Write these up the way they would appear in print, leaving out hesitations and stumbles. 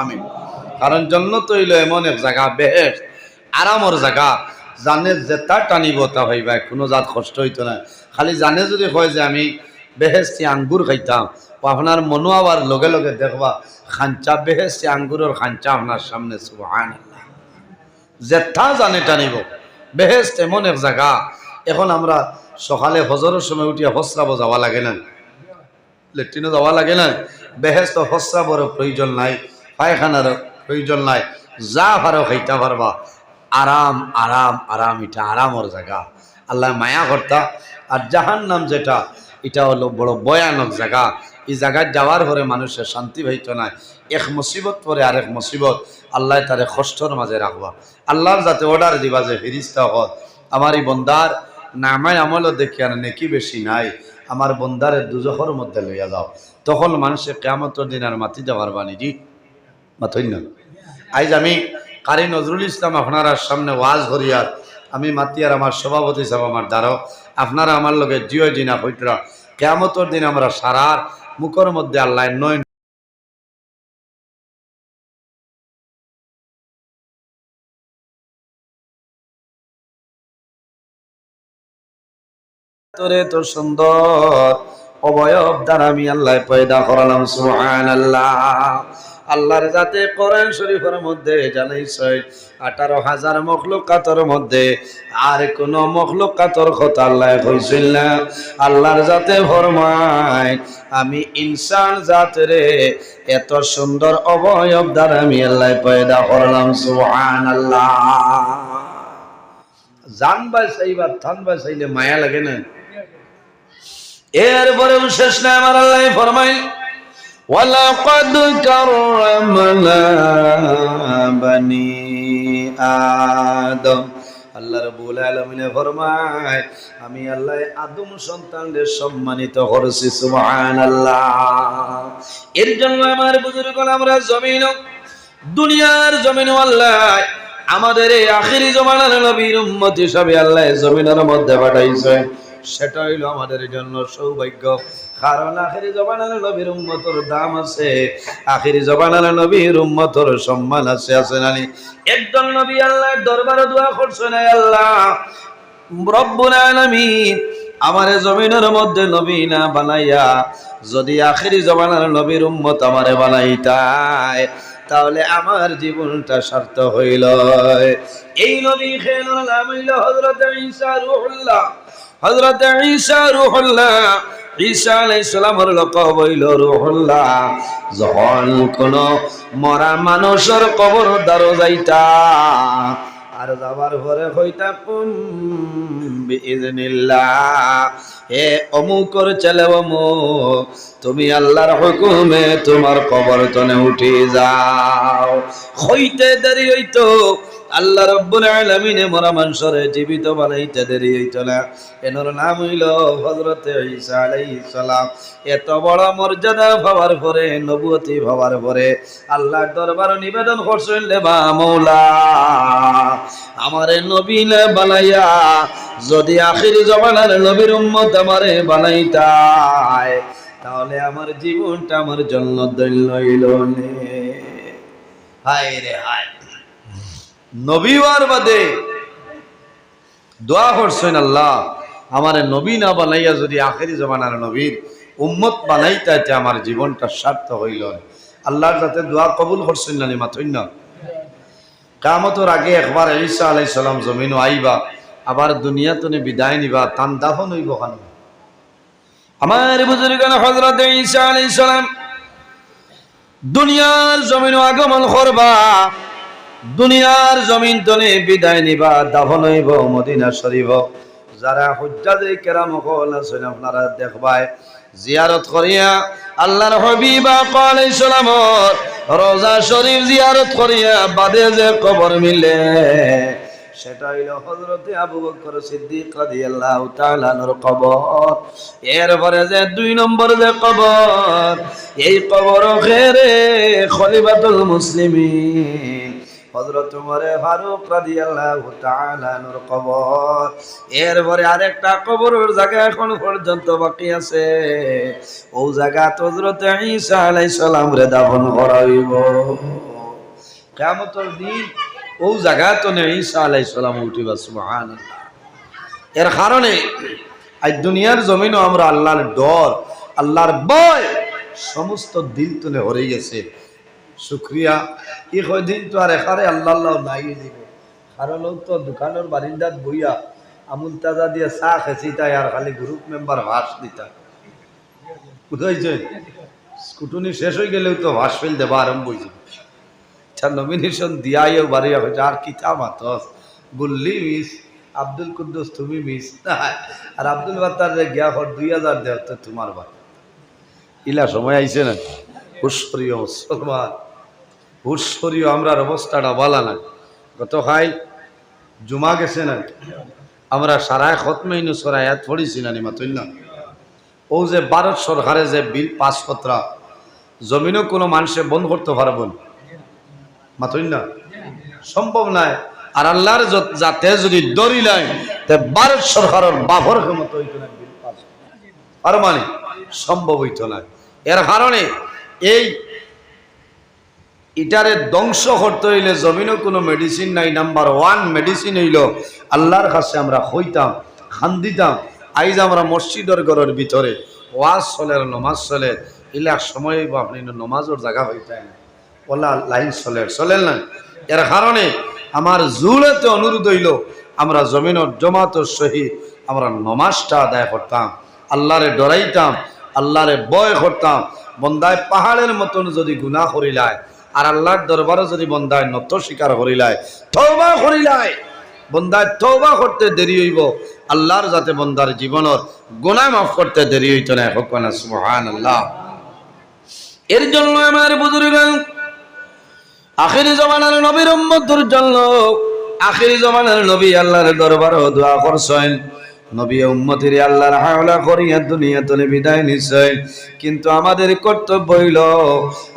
আমিন। কারণ জান্নাত হইল এমন এক জায়গা, বেহেশত আরামর জায়গা, জানে যেটা টানিব তা হইবা, কোনো জাত কষ্ট হইতো না। খালি জানে যদি কয় যে আমি বেহেশতি আঙ্গুর খাইতাম, আপনার মনো আবার লগে লগে দেখবা খাঞ্চা বেহেশতি আঙ্গুরের খাঞ্চা আপনার সামনে। সুবহানাল্লাহ। যেটা জানে টানিব। বেহেশত এমন এক জায়গা। এখন আমরা সকালে ফজরের সময় উঠিয়া ফসরাব যাওয়া লাগে না, লেট্রিনও যাওয়া লাগে না। বেহেশত ফসরাবরও প্রয়োজন নাই, পায়খানার প্রয়োজন নাই, যা পারো খাইতে পারবা। আরাম আরাম আরাম, এটা আরামর জায়গা, আল্লাহ মায়া কর্তা। আর জাহান্নাম যেটা, এটা হলো বড় ভয়ানক জায়গা। এই জায়গায় যাওয়ার পরে মানুষের শান্তি পাইত না। এক মুসিবত পরে আরেক মুসিবত, আল্লাহ তারে কষ্টর মাঝে রাখবা। আল্লাহর যাতে অর্ডার দিবা যে ফিরিস্তা হল আমার এই বন্দার নামায় আমলও দেখি আর নেকি বেশি নাই, আমার বন্দারে দুজখর মধ্যে লইয়া যাও। তখন মানুষের কিয়ামতের দিন আর মাতি যাওয়ার বাণীজি মাথই না। আজ আমি কারি নজরুল ইসলাম আপনার সামনে ওয়াজ হরিয়ার আমি মাতিয়ার আমার সভাপতি সাহেব আমার দ্বারা আপনারা আমার লগে জিও জিনা হইতরা কিয়ামতের দিন আমরা সারার মুখের মধ্যে আল্লাহ নয় তোরে তো সুন্দর অবয়ব দ্বারা আমি আল্লাহ পয়দা করালাম। সুবহানাল্লাহ। আল্লাহর যাতে কোরআন শরীফের মধ্যে জানাইছে 18,000 মখলুকাতের মধ্যে আর কোন মখলুকাতের কথা আল্লাহ কইছিল না। আল্লাহর যাতে ফরমায় আমি ইনসান জাতরে এত সুন্দর অবয়ব দ্বারা আমি আল্লাহ পয়দা করলাম। সুবহানাল্লাহ। জান বাঁচাইবা থান বাঁচাইলে মায়া লাগে না। এরপরেও শেষ না, আমার আল্লাহ ফরমাই ওয়ালাকাদ কাররামনা বানি আদম। আল্লাহ রাব্বুল আলামিন ফরমায় আমি আল্লাহ আদম সন্তানদের সম্মানিত করেছি। সুবহানাল্লাহ। এর জন্য আমার বুজুর্গগণ আমরা জমিন দুনিয়ার জমিন আল্লাহ আমাদের এই আখিরি জমানার নবীর উম্মত হিসাবে আল্লাহ জমিনের মধ্যে পাঠাইছে। সেটা হইল আমাদের জন্য সৌভাগ্য। কারণ আখিরি জমানার নবীর উম্মতের দাম আছে, আখিরি জমানার নবীর উম্মতের সম্মান আছে। আছে নানি? একজন নবী আল্লাহর দরবারে দোয়া করছে না, আল্লাহ রব্বুল আলামিন আমারে জমিনের মধ্যে নবী না বানাইয়া যদি আখিরি জমানার নবীর উম্মত আমারে বানাইতায় তাহলে আমার জীবনটা সার্থক হইল। এই নবী খেলোর নাম হইল হযরত ঈসা রূহুল্লাহ। হযরত ঈসা রূহুল্লাহ, ঈসা আলাইহিস সালামের লকব হইল রূহুল্লাহ। যখন কোন মরা মানুষের কবর দ্বারা যাইতা আর যাবার পরে হইতা কুম বিইজনিল্লাহ, হে অমুকর ছেলে অমুক তুমি আল্লাহর হুকুমে তোমার কবর তনে উঠে যাও। হইতে দেরি হইতো আল্লাহ রাব্বুল আলামিন মরা মানুষরে জীবিত বানাইতে দেরি হইতো না। এর নাম হইল হযরত ঈসা আলাইহিস সালাম। এত বড় মর্যাদা পাওয়ার পরে, নবুয়তি পাওয়ার পরে আল্লাহর দরবারে নিবেদন করছেন রে বা মওলা আমারে নবী না বানাইয়া যদি আখিরি জমানার নবীর উম্মত আমারে বানাইতায় তাহলে আমার জীবনটা আমার জন্য ধন্য হইল নে। হায় রে হায়। নবী হওয়ার বাদে দোয়া করছেন আল্লাহ আমারে নবী না বানাইয়া যদি আখিরি জমানার নবীর উম্মত বানাইতে আমার জীবনটা সার্থক হইল। আল্লাহর যাতে দোয়া কবুল করছেন না মাথই না। কিয়ামতের আগে একবার ঈসা আলাইহিস সালাম জমিনও আইবা, আবার দুনিয়া তনে বিদায় নিবা, তান দাফন হইব কেন? আমার বুজুর্গগণ হযরত ঈসা আলাইহিস সালাম দুনিয়ার জমিনও আগমন করবা, দুনিয়ার জমিন তনে বিদায় নিবা, দাফন হইব মদিনা শরীফ। যারা হুজ্জাজে কেরাম হল আছেন আপনারা দেখবাই জিয়ারত করিয়া আল্লাহর হাবিব আলাইহিস সালামর রওজা শরীফ জিয়ারত করিয়া বাদে যে কবর মিলে সেটা হইল হযরত আবু বকর সিদ্দিক রাদিয়াল্লাহু তাআলা আনহুর কবর। এরপরে যে 2 নম্বর যে কবর, এই কবর খেরে খলিফাতুল মুসলিমিন হযরত ওমর ফারুক রাদিয়াল্লাহু তাআলা আনহুর কবর। এরপরে আরেকটা কবরের জায়গা এখন পর্যন্ত বাকি আছে, ও জায়গা হযরত ঈসা আলাইহিস সালাম রে দাফন করা হইব। কিয়ামতের দিন ও জায়গা তো ঈসা আলাইহিস সালাম উঠিবা, সুবহানাল্লাহ। এর কারণে আজ দুনিয়ার জমিনও আমরা আল্লাহর ডর, আল্লাহর ভয় সমস্ত দিল তুলে হরে গেছে। শুক্রিয়া কি কয়দিন তো আর এখানে আল্লাহ আল্লাহ নাই দিব, কারণ তো দোকানের বারিন্দাত বইয়া আমুল তাজা দিয়ে চা খেছি, তাই আর খালি গ্রুপ মেম্বার ভাস দিতা বুঝাইছে। স্কুটুনি শেষ হয়ে গেলেও তো ভাস ফেল দেবা আরম্ভ হয়েছে। নমিনেশন দিয়াইও বাড়িয়া হয়েছে আর কিতা মাতস গুল্লি মিস, আব্দুল কুদ্দুস তুমি মিস, আর আব্দুল বাত্তার যে গিয়া 2000 দেও তো তোমার বাদ। ইলা সময় আইছে না হুশরীয় মুসলমান, হুশরীয় আমরার অবস্থাটা বলা না। গত খাই জুমা গেছে না, আমরা সারায় খতমেইনু সরায়াত পড়িছি না নিমাতইল না। ও যে ভারত সরকারে যে বিল পাস করা, জমিনও কোনো মানুষে বন্ধ করতে পারবেন মাতইল না, সম্ভব নাই। আর আল্লাহর যাতে যদি দড়ি নাই তে ভারত সরকারের বাফর ক্ষমতা হইতো না বিল পাস, আর মানে সম্ভব হইতো না। এর কারণে এই ইটারে ধ্বংস করতে হইলে জমিনও কোনো মেডিসিন নাই। নাম্বার 1 মেডিসিন হইল আল্লাহর কাছে আমরা হইতাম, খান্দিতাম। আইজ আমরা মসজিদের ঘরের ভিতরে ওয়াজ চলে, নমাজ চলে, ইলাক সময় আপনি নমাজের জায়গা হইতে না, ওলা লাইন চলেন না। এর কারণে আমার জুড়েতে অনুরোধ হইল আমরা জমিনের জমাতের সহিত আমরা নমাজটা আদায় করতাম, আল্লাহরে ডরাইতাম, আল্লাহরে ভয় করতাম। বন্দায় পাহাড়ের মতন যদি গুনাহ করিলায় আর আল্লাহর দরবারে যদি বন্দায় নত স্বীকার করিলায়, তওবা করিলায়, বন্দায় তওবা করতে দেরি হইব, আল্লাহর যাতে বন্দার জীবনের গুনাহ মাফ করতে দেরি হইত না। হোকনা সুবহানাল্লাহ। এর জন্য আমার বুজুর্গান আখিরি জামানার নবীর উম্মতের জন্য, আখিরি জামানার নবী আল্লাহর দরবারে দোয়া করছেন। নবী উম্মতের আল্লাহর হাওলা করিয়া দুনিয়া তলে বিদায় নিছেন, কিন্তু আমাদের কর্তব্য হইল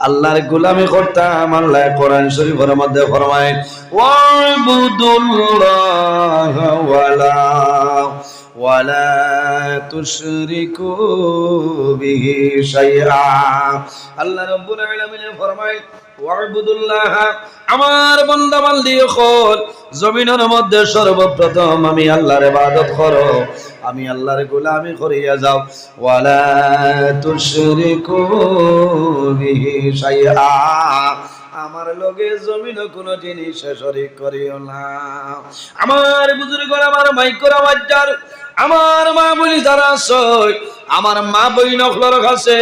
আল্লাহর গোলামি করতাম। আল্লাহ কোরআন শরীফের মধ্যে ফরমায় ওয়াবুদুল্লাহ ওয়ালা তুশরিকু বিহি শাইআ। আল্লাহ রাব্বুল আলামিন ফরমায় ওয়াবুদুল্লাহ, আমার বান্দা বান্দি হল জমিনের মধ্যে সর্বপ্রথম আমি আল্লাহর ইবাদত করো, আমি আল্লাহর গোলামি করিয়া যাও। ওয়ালা তুশরিকু বিহি শাইআ, আমার লগে জমিন কোনো জিনিস শরীক করিও না। আমার বুজুর্গ, আমার মাইকরা বাচ্চার, আমার মা বলি যারা আছে, আমার মা বই নখলর কাছে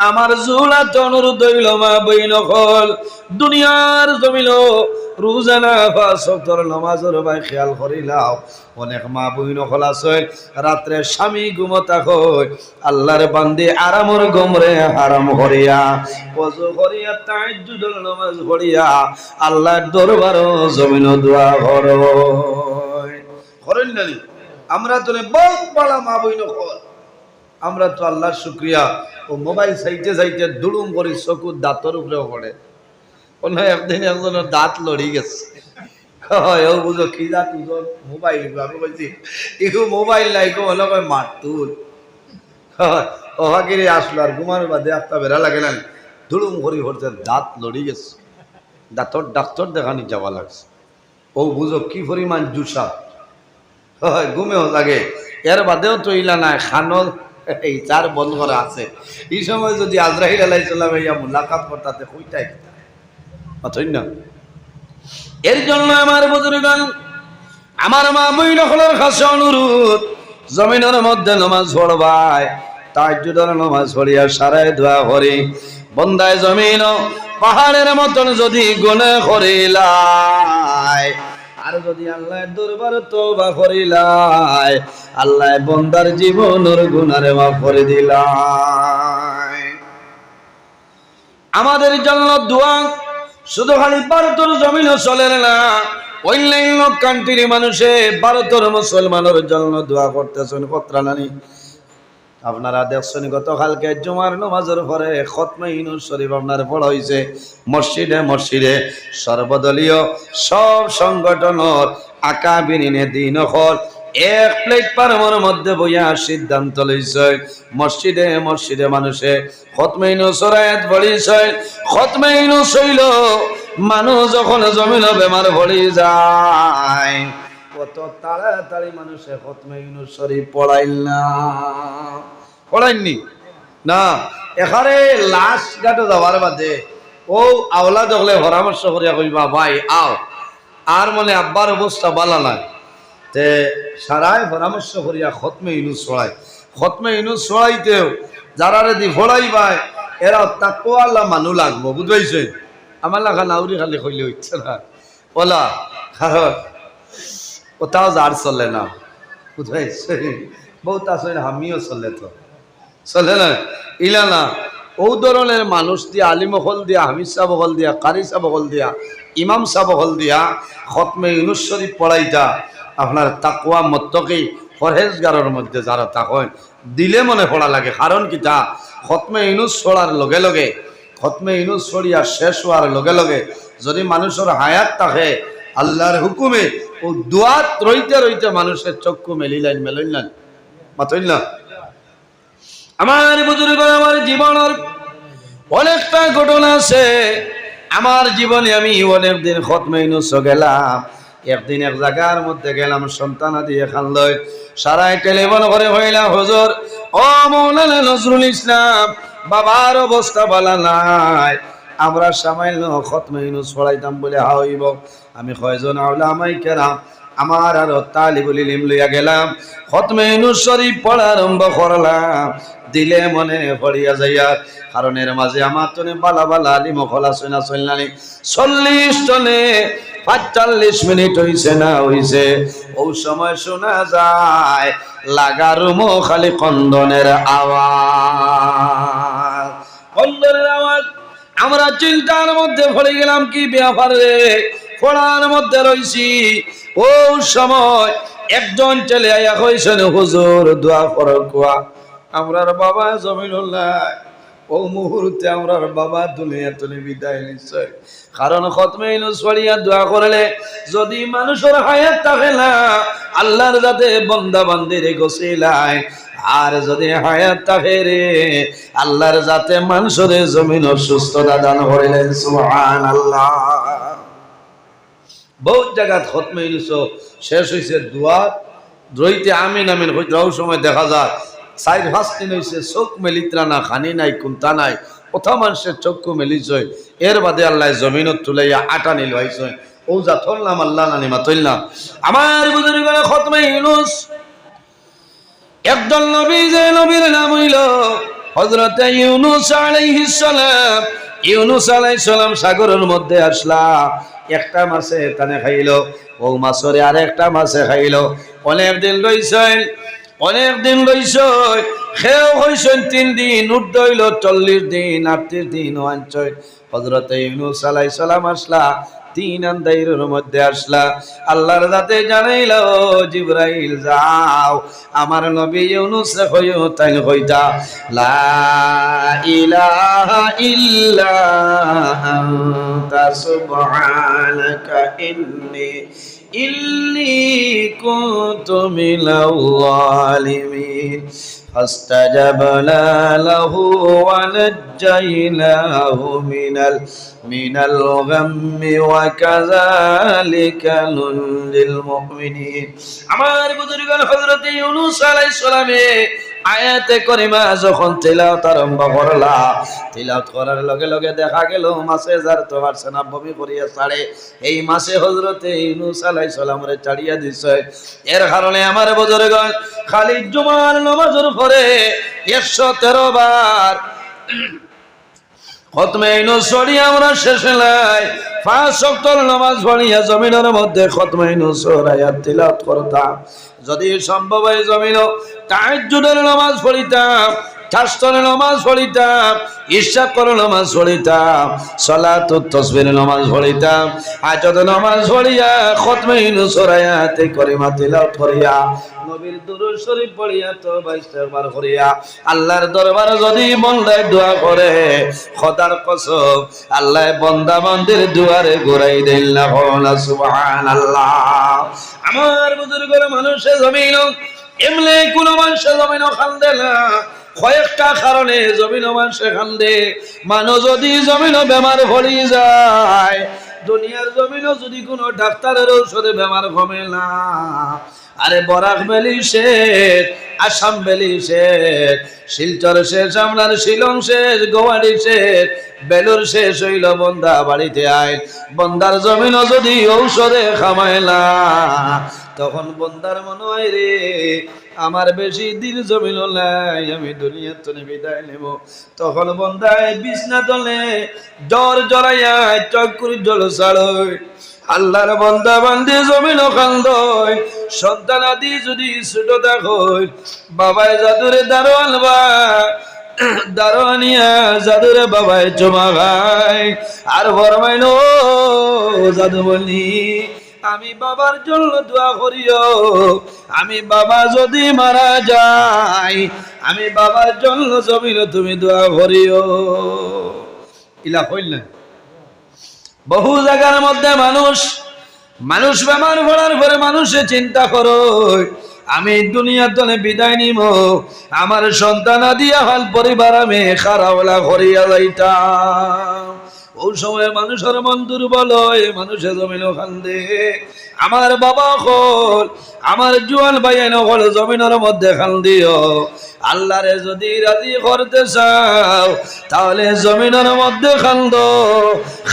আমার জুলাত অনুরোধ হইল, মা বই নখল দুনিয়ার জমিল রোজানা 5 ওয়াক্তের নামাজের ভাই খেয়াল করিলাও। অনেক মা বই নখল আছে রাত্রে স্বামী ঘুমতা কই আল্লাহর বান্দি আরামর গমরে হারাম করিয়া ওযু করিয়া তাহাজ্জুদের নামাজ পড়িয়া আল্লাহর দরবারে জমিন দোয়া করেন না। আমরা তো বহুত বড় মা বই নখল, আমরা তো আল্লাহর শুকরিয়া ও মোবাইল চাইতে চাইতে দুড়ুম করে চকুর দাঁতর উপরেও পড়ে। একদিন একজনের দাঁত লড়ি গেছে, ও বুঝো কি দাঁত মোবাইল, আমি বলছি ইগো মোবাইল নাই গো, হলো মারতুল ওহাগিরি আসলো আর ঘুমানোর বাদে একটা বেড়া লাগে না, দুড়ুম করে পড়ছে, দাঁত লড়ি গেছে, দাঁতর ডাক্তার দেখানি যাওয়া লাগছে। ও বুঝো কি পরিমাণ জুসা, ঘুমেও লাগে। এর বাদেও তো ইলা নাই খানো এই চার বন্ধ করা আছে। এই সময় যদি আজরাইল আলাইহিস সালাম ইয়া মুলাকাত করতে কইটাই না। এর জন্য আমার বুজুর্গান, আমার মা বইন হলোর কাছে অনুরোধ, জমিনের মধ্যে নামাজ পড়বাই, তাহাজ্জুদের নামাজ পড়িয়া সারায় দোয়া করি। বন্দায় জমিন পাহাড়ের মতন যদি গুনাহ করিলাই আর যদি আল্লাহর দরবারে তওবা করিলাই, আল্লাহ বন্দার জীবনের গুনারে মাফ করে দিলাই। আমাদের জন্য দোয়া শুধু খালি ভারতের জমিনে চলে না, অন্যান্য কান্ট্রির মানুষে ভারতের মুসলমানের জন্য দোয়া করতেছেন। কতরা নানি আপনারা দেখছেন গতকালকে জুমার নামাজের পরে খতমে ইউনূস শরীফ আপনার পড়া হয়েছে মসজিদে মসজিদে। সর্বদলীয় সব সংগঠনের আকাবিরিনে দিন হল এক প্লেট পারমর মধ্যে বইয়া সিদ্ধান্ত লইছে মসজিদে মসজিদে মানুষে খতমে ইউনূস আয়াত পড়িছে। খতমে ইউনূস হইল মানুষ যখন জমিন বেমার পড়ি যায় কত তাড়াতাড়ি মানুষে খতমে ইউনূস শরীফ পড়াইল না, পড়াইননি না। এখানে লাশ গাটো যাওয়ার বাদে ও আওলা দেখলে পরামর্শ করিয়া কইবা ভাই আও, আর মনে আব্বার অবস্থা ভালো নাই তে সারাই পরামর্শ করিয়া খতমে ইউনূস পড়াই। খতমে ইউনূস পড়াইতেও যারা রেদি পড়াইবাই এরা তাকওয়া আল্লাহ মানু লাগবো, বুঝবাইছে? আমার লাগা নাউরি খালি কইলে হইছে না ওলা, কারণ কোথাও যার চলে না, বুঝবাইছে? বহুত আসলে আমিও চলে তো চলে না ইলা না। ও ধরনের মানুষ দিয়া আলিম হল দিয়া হামিদ সাহেব হল দিয়া কারি সাহেব হল দিয়া ইমাম সাহেব হল দিয়া খতমে ইউনূস শরীফ পড়াইতা আপনার তাকওয়া মুত্তাকি পরহেজগারের মধ্যে যারা থাকেন দিলে মনে পড়া লাগে। কারণ কি তা খতমে ইউনূস পড়ার লগে লগে খতমে ইউনূস পড়িয়া শেষ হওয়ার লগে লগে যদি মানুষের হায়াত থাকে আল্লাহর হুকুমে ও দুয়াত রইতে রইতে মানুষের চক্ষু মেলিলেন মেলিলেন মাতইল না। আমার বুজুর্গ আমার জীবনের অনেকটা ঘটনা আছে। আমার জীবনে আমি অনেকদিন খতমে ইউনূস গেলাম। একদিন এক জায়গার মধ্যে গেলাম সন্তান আদি এখান লয় সারাই টেলিফোন করে হইলা হুজুর ও মাওলানা নজরুল ইসলাম বাবার অবস্থা ভালো নাই, আমরা সামান্য খতমে ইউনূস পড়াইতাম বলে হইব। আমি কয়জন উলামায়ে কেরাম আমার আর তালিবুল ইলম লইয়া গেলাম, খতমে ইউনূস শরীফ পড়া আরম্ভ করলাম। দিলে মনে পড়িয়া যাইয়া কারণ এর মাঝে আমার তনে বালা বালা আলিম খোলা সইনা চলনানি 40 টনে 45 মিনিট হইছে না হইছে। ও সময় শোনা যায় লাগারুমো খালি কন্দনের আওয়াজ, কন্দনের আওয়াজ। আমরা চিন্তার মধ্যে পড়ে গেলাম, কি ব্যাপার রে, পড়ার মধ্যে রইছি। ও সময় একজন ছেলে আয়া কইছেন হুজুর দোয়া করো কোয়া। আমরার বাবা জমিনুল্লাহ ও মুহূর্তে আমরার বাবা দুনিয়া তুলে বিদায় নিচ্ছে। কারণ খতমে ইউনূস পড়িয়া দোয়া করলে যদি মানুষের হায়াত থাকে না আল্লাহর যাতে বান্দা বান্দির গোসিলায়, আর যদি হায়াত থাকে রে আল্লাহর যাতে মানুষের জমিন সুস্থতা দান করিলেন। সুবহানাল্লাহ। বহুত জায়গা খতমে ইউনূস শেষ হইছে দোয়া রইতে আমিন আমিন হইতাও সময় দেখা যায় 4-5 দিন হইছে চোখ মেলিত্রা না খানি নাই কুন্তা নাই, কোথাও মানুষের চক্ষু মেলিছ। এর বাদে আল্লাহ জমিনত তুলাইয়া আটা নিল হইছে। ও যা থললাম আল্লাহ নানি মাতইলাম। আমার বুজুর্গরা খতমে ইউনূস একদল নবী, যে নবীর নাম হইল হযরত ইউনূস আলাইহিস সালাম। ইউনূস আলাইহিস সালাম সাগরের মধ্যে আসলা, একটা মাছে তানে খাইল, ও মাছরে আরেকটা মাছে খাইল। অনেকদিন রইছেন, অনেকদিন রইছেন, খেও হইছেন 3 দিন, উর্ধ হইল 40 দিন, 38 দিন ওয়াঞ্চয়। হযরত ইউনূস আলাইহিস সালাম আসলা, 3 আন্দাইরের মধ্যে আসলা। আল্লাহর যাতে জানাইল জিবরাইল যাও আমার নবী ইউনূস রে কইও তাই কইতা লা ইলাহা ইল্লা আনতা সুবহানাকা ইন্নী কুনতু মিনাল যালিমিন। فاستجبنا له ونجيناه من الغم وكذلك ننجي المؤمنين। আমার বুজুর্গগণ হযরত ইউনূস আলাইহিস সালামে আয়াতে করিমা যখন তিলাওয়াত আরম্ভ করলা, তিলাওয়াত করার লগে লগে দেখা গেল মাছে যার তো পারছে না বমি করিয়া ছাড়ে, এই মাছে হযরত ইউনূস আলাইহিস সালামরে ছাড়িয়া দিছে। এর কারণে আমার বুজুর্গগণ খালি জুমার নামাজের পরে 113 বার খতমে ইউনূস পড়ি আমরা শেষ নাই। 5 ওয়াক্ত নামাজ পড়িয়া জমিনের মধ্যে খতমে ইউনূস আয়াত তিলাওয়াত করতাম। যদি সম্ভব হয় জমিনও তাহাজ্জুদের নামাজ পড়িতাম, চারজনের নামাজ পড়িতাম, ইশা করে নামাজ পড়িতাম, সালাতুত তাসবিহ নামাজ পড়িতাম, হাজত নামাজ পড়িয়া খতমে ইউনূস আয়াতে কারিমা তিলাওয়াত করিয়া নবীর দুরূদ শরীফ পড়িয়া তওবা ইস্তেগফার করিয়া আল্লাহর দরবারে যদি বান্দায় দোয়া করে, খোদার কসম আল্লাহ বান্দা বান্দির দুয়ারে ঘুরাই দেন না। সুবহানাল্লাহ। আমার বুজুর্গের মানুষে জমিন এমনি কোন মানুষ জমিন খান্দে না, কয়েকটা কারণে জমিন মানুষে খান্দে। মানুষ যদি জমিন বেমার ভরি যায়, দুনিয়ার জমিনও যদি কোনো ডাক্তারের ঔষধে বেমার কমে না, আরে বরাক ভ্যালি শেষ, আসাম ভ্যালি শেষ, শিলচর শেষ, আপনার শিলং শেষ, গুয়াহাটি শেষ, বেলুর শেষ হইল, বন্দা বাড়িতে আয়। বন্দার জমিনও যদি ঔষধে খামায় না, তখন বন্দার মনে হয় রে আমার বেশি দিন জমিন নাই, আমি দুনিয়ার তনে বিদায় নেব। তখন বন্দায় বিছনা তলে জ্বর জড়াইয়া চক্কুর জল ছাড়য়। আল্লাহর বান্দা বান্দি জমিন খান্দয়, সন্তান আদি যদি ছোট দেখয়, বাবায় জাদুরে দারোয়ান বা দারোয়ানিয়া জাদুরে বাবায় চমা খায় আর ফরমাইল জাদু বলি আমি বাবার জন্য দোয়া করিও, আমি বাবা যদি মারা যাই, আমি বাবার জন্য জমিন তুমি দোয়া করিও। ইলা হইল না। বহু জায়গার মধ্যে মানুষ বেমার পড়ার পরে মানুষে চিন্তা করো আমি দুনিয়ার তলে বিদায় নিব, আমার সন্তান দিয়া হাল পরিবার আমি খারাওলা করিয়া যাইতাম। ওই সময় মানুষের মন দুর্বল হয়, মানুষের জমিন খান্দে। আমার বাবা হল, আমার জুয়ান ভাই হল জমিনের মধ্যে খান্দিও। আল্লাহরে যদি রাজি করতে চাও তাহলে জমিনের মধ্যে খান্দ,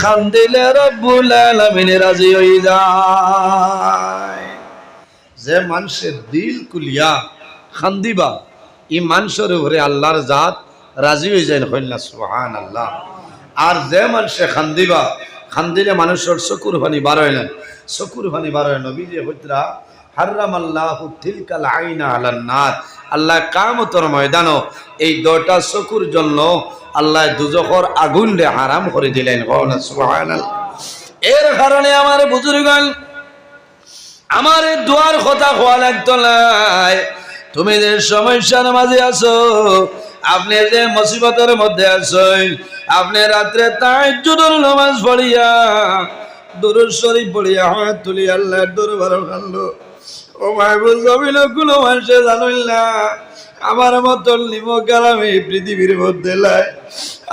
খান্দিলে রব্বুল আলামিন রাজি হয়ে যায়। যে মানুষের দিল কুলিয়া খান্দিবা, এই মানুষের উপরে আল্লাহর জাত রাজি হয়ে যায়। কইলা সুবহানাল্লাহ। আর যে মানুষে খান্দিবা, খান্দিলে মানুষের চকুর পানি বার হয় না, চকুর পানি বার হয়। নবী যে হইতরা হারামাল্লাহু তিলকাল আইনা আলান নার, আল্লাহ কিয়ামতের ময়দানও এই দুইটা চকুর জন্য আল্লাহ দুজখের আগুন রে হারাম করে দিলেন। সুবহানাল্লাহ। এর কারণে আমার বুজুর্গগণ, আমার দোয়ার কথা হওয়া লাগতো নাই। তুমি যে সমস্যার মাঝে আছো, আপনি যে মুসিবতের মধ্যে আছেন, আপনি রাত্রে তাহাজ্জুদের নামাজ পড়িয়া দুরূদ শরীফ পড়িয়া হাত তুলি আল্লাহর দরবারে কান্দো। ও মাহবুব জমিন কোনো মানুষে জানইল না আমার মতন নিমক আমি পৃথিবীর মধ্যে লাই।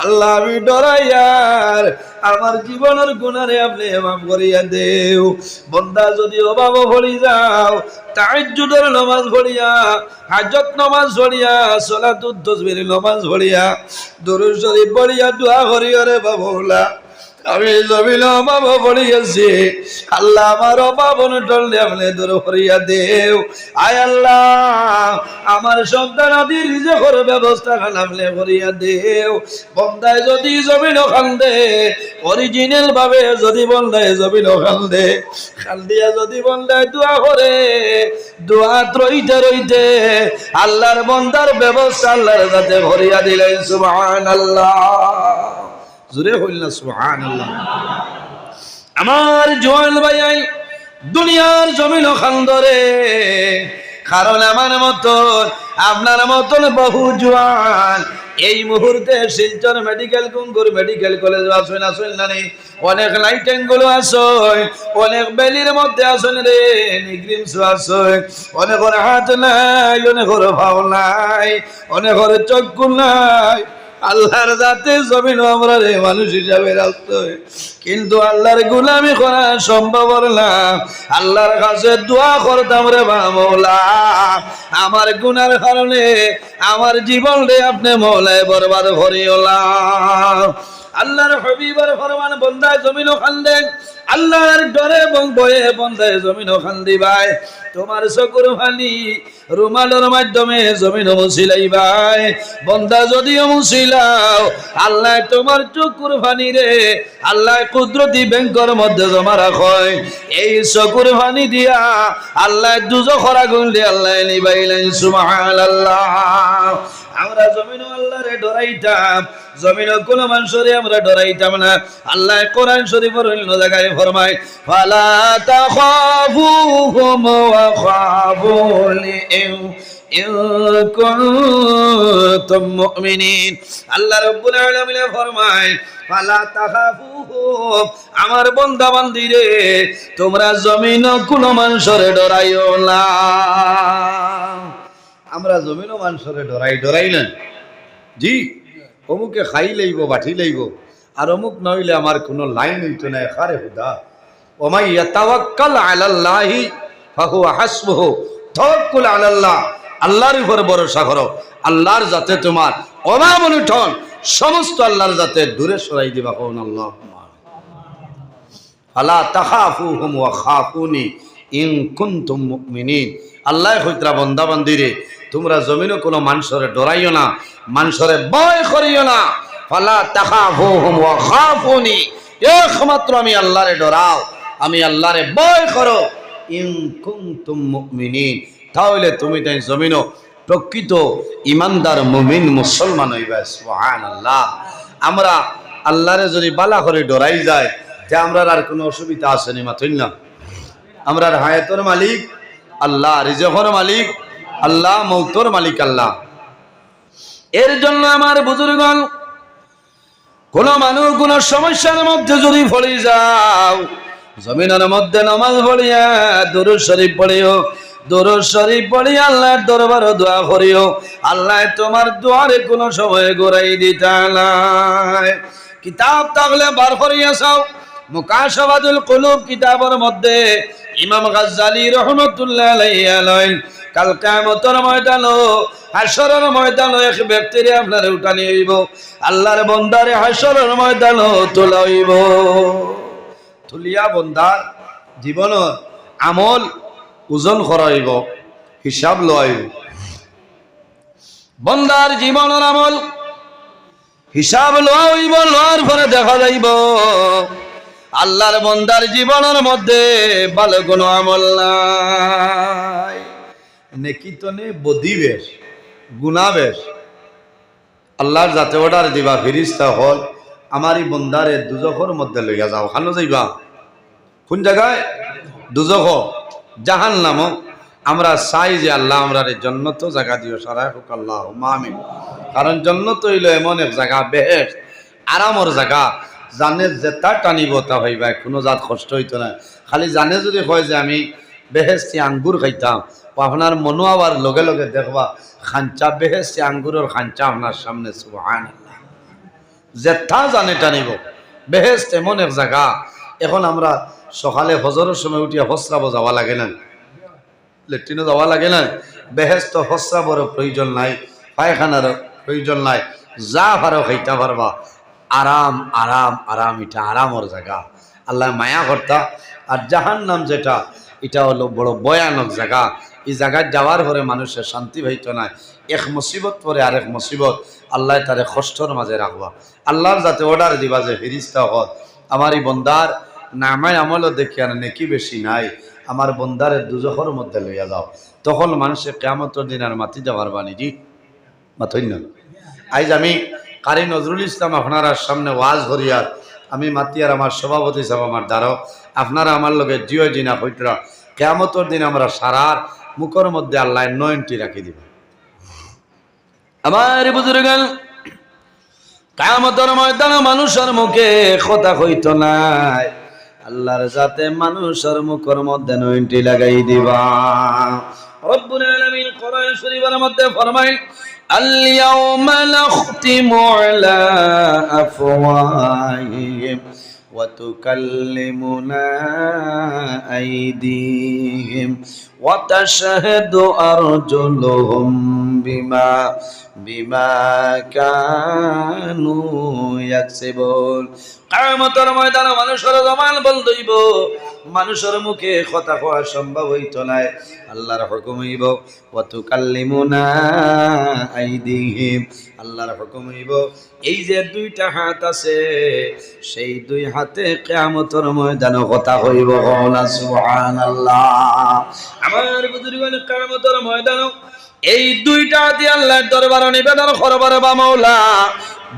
আল্লাহ আমি ডরাইয়ার আমার জীবনের গুনারে আপনি মাফ করিয়া দেও। বন্দা যদি অভাব ভরি যাও, তাহাজ্জুদের নামাজ পড়িয়া, হাজত নামাজ পড়িয়া, সালাতুত তাসবিহ নামাজ পড়িয়া, দুরূদ শরীফ পড়িয়া দোয়া করিও রে বাবুলা, আমি জমিন অভাব পড়ে গেছি, আল্লাহ আমার অভাব টললে আপনি দূর করিয়া দেও। আয় আল্লাহ আমার সন্তান আদি রিজেকের ব্যবস্থা আপনি করিয়া দেও। বন্দায় যদি জমিন খান্দে, অরিজিনাল ভাবে যদি বন্দায় জমিন খান্দে, খান্দিয়া যদি বন্দায় দোয়া করে, দোয়া রইতে রইতে আল্লাহর বন্দার ব্যবস্থা আল্লাহর কাছে করিয়া দিলেন। সুবহানাল্লাহ। জোরে হইল সুবহানাল্লাহ। আমার জওয়ান ভাই দুনিয়ার জমিন খান্দরে, কারণ আমার মতন আপনার মতন বহু জওয়ান এই মুহূর্তে শিলচর মেডিকেল, গুঙ্গুর মেডিকেল কলেজ আসেন, আসেন না নেই, অনেক লাইটেন গুলো আসেন, অনেক বেলির মধ্যে আসেন রে, নিগ্রিমস আসেন, অনেকের হাত নাই, অনেকের ভাও নাই, অনেকের চক্ষু নাই। আল্লাহর জাতে জমিন আমরা রে মানুষ হিসাবে রাখতে, কিন্তু আল্লাহর গোলামি করা সম্ভব না। আল্লাহর কাছে দোয়া করতাম রে মওলা, আমার গুনার কারণে আমার জীবন রে আপনি মওলায় বরবাদ করিও না। আল্লাহর হাবিবের ফরমান, বন্দায় জমিন খান্দেন, আল্লাহর ডরে এবং ভয়ে বন্দায় জমিন খান্দিবাই। তোমার চকুর পানি রুমালের মাধ্যমে জমিন মুছিলাইবাই। বন্দা যদিও মুছিলাও, আল্লাহ তোমার চকুর পানি রে আল্লাহ কুদরতি ব্যাংকের মধ্যে জমা রাখয়। এই চকুর পানি দিয়া আল্লাহ দুজখের আগুন দিয়ে আল্লাহ নিবাইলেন। সুবহানাল্লাহ। আমরা জমিনও আল্লাহরে ডরাইতাম, জমিনও কোন মানুষরে আমরা ডরাইতাম না। আল্লাহ কোরআন শরীফের অন্য জায়গায় ফরমায় ফালা তাখাফুহুম ওয়া খাফুনি ইন কুনতুম মুমিনিন। আল্লাহ রাব্বুল আলামিন ফরমায় ফালা তাখাফুহুম, আমার বান্দা বান্দীরে তোমরা জমিনও কোন মানুষরে ডরাইও না। আমরা জমিনও মানুষরে ডরাই না জি, অমুকে খাই লইব বাঠি লইব আর অমুক নইলে আমার কোনো লাইন হইতো না। খারে হুদা ওমাই ইয়াতাওয়াক্কাল আলাল্লাহি ফাহুয়া হাসবুহু, তাওয়াক্কুল আলাল্লাহ, আল্লাহর উপর ভরসা করো, আল্লাহর যাতে তোমার অভাব অনটন সমস্ত আল্লাহর যাতে দূরে সরাই দিবা। কোন আল্লাহ ফালা তাখাফুহুম ওয়া খাফুনি ইন কুনতুম মুমিনিন। আল্লাহ কইতরা বান্দা বান্দিরে তোমরা জমিনে কোনো মানুষরে ডরাইও না, মানুষরে ভয় করিও না। ফালা তাখাফুহুম ওয়া খাফুনি, একমাত্র আমি আল্লাহরে ডরাও, আমি আল্লাহরে ভয় করো। ইন কুনতুম মুমিনিন, তাহলে তুমি তাই জমিনও প্রকৃত ইমানদার মুমিন মুসলমান হইবা। সুবহানাল্লাহ। আমরা আল্লাহরে যদি বালা করে ডরাই যায় তে আমরা আর কোনো অসুবিধা আসেনি মাথইন না। আমরা হায়াতের মালিক আল্লাহ, রিজকের মালিক আল্লাহ, মৌতের মালিক আল্লাহ। এর জন্য আমার বুজুর্গণ কোন মানুষ কোন সমস্যার মধ্যে যদি পড়ে যাও, জমিনের মধ্যে নামাজ পড়িয়া দুরূদ শরীফ পড়িও, দুরূদ শরীফ পড়িয়া আল্লাহর দরবারে দোয়া করিও, আল্লাহ তোমার দোয়ারে কোন সময় ঘুরাই দিতা নাই। কিতাব থাকলে বার করিয়া চাও, মুকাশাফাতুল কুলুব কিতাবের মধ্যে ইমাম গাজ্জালী রাহমাতুল্লাহ আলাইহি আলাইন কাল কিয়ামতের ময়দানে হাশরের ময়দানে এক ব্যক্তিরে আপনারে উঠানি হইব, আল্লাহর বান্দারে হাশরের ময়দানে তোলা হইব। তুলিয়া বান্দার জীবনের আমল ওজন করা হইব, হিসাব লওয়া হইব। বান্দার জীবনের আমল হিসাব লওয়া হইব, লওয়ার পরে দেখা যাইব আল্লাহর বান্দার জীবনের মধ্যে ভালো কোনো আমল নাই। নেকি তো নেই, বদি বেশ, গুনাহ বেশ। আল্লাহর যাতে অর্ডার দিবা ফেরেশতা হল আমার এই বান্দারে দুজখের মধ্যে লইয়া যাও। খানো যাইবা কোন জায়গায়? দুজখ, জাহান্নাম। আমরা চাই যে আল্লাহ আমরার জান্নাত জায়গা দিও, সারা হোক আল্লাহুম্মা আমিন। কারণ জান্নাত হইল এমন এক জায়গা, বেহেশত আরামর জায়গা, জানে যেটা টানিব তা হইবা, কোনো জাত কষ্ট হইতো না। খালি জানে যদি হয় যে আমি বেহেশতি আঙ্গুর খাইতাম, আপনার মনো আবার লগে লগে দেখবা খাঞ্চা বেহেশতি আঙ্গুরের খাঞ্চা আপনার সামনে। সুবহানাল্লাহ। যেটা জানে টানিব। বেহেশত এমন এক জায়গা। এখন আমরা সকালে ফজরের সময় উঠিয়া হসরাবো যাওয়া লাগে না, লেট্রিনও যাওয়া লাগে না। বেহেশত হসরাবর প্রয়োজন নাই, পায়খানার প্রয়োজন নাই, যা পারো খাইতে পারবা। আরাম আরাম আরাম, এটা আরামর জায়গা, আল্লাহ মায়া কর্তা। আর জাহান্নাম যেটা, এটা হলো বড় ভয়ানক জায়গা। এই জায়গায় যাওয়ার পরে মানুষের শান্তি পাইতো না। এক মুসিবত পরে আরেক মুসিবত, আল্লাহ তারে কষ্টর মাঝে রাখবা। আল্লাহর যাতে অর্ডার দিবা যে ফেরেশতা হল আমার এই বন্দার নামায় আমলও দেখি আর নেকি বেশি নাই, আমার বন্দারে দুজখের মধ্যে লইয়া যাও। তখন মানুষের কিয়ামতের দিন আর মাতি যাওয়ার বাণী জি মাথইন না। আজ আমি কারি নজরুল ইসলাম আপনার সামনে ওয়াজ হরিয়ার আমি মাতিয়ার আমার সভাপতি সাহেব আমার দ্বারা আপনারা আমার লগে জিও জিনা হইতরা কিয়ামতের দিন আমরা সারার মুখের মধ্যে আল্লাহ 9টি রাখি দিব। আমার বুজুর্গান কিয়ামতের ময়দানে মানুষের মুখে কথা হইতো নাই, আল্লাহর যাতে মানুষের মুখের মধ্যে 9টি লাগাই দিবা। রব্বুল আলামিন কোরআন শরীফের মধ্যে ফরমায় اليوم نختم على أفواههم وتكلمنا أيديهم وتشهد أرجلهم بما كانوا يكسبون। কিয়ামতের ময়দানে মানুষের জবান বন্ধ হইব, মানুষের মুখে কথা কওয়া সম্ভব হইতো না। আল্লাহর হুকুম হইব ওয়া তুকাল্লিমুনা আইদিহিম, আল্লাহর হুকুম হইব এই যে দুইটা হাত আছে সেই দুই হাতে কিয়ামতের ময়দানে কথা হইব। সুবহানাল্লাহ। আমার বুজুর্গগণ কিয়ামতের ময়দানে এই দুইটা দিয়ে আল্লাহর দরবারে নিবেদন করবার বা মাওলা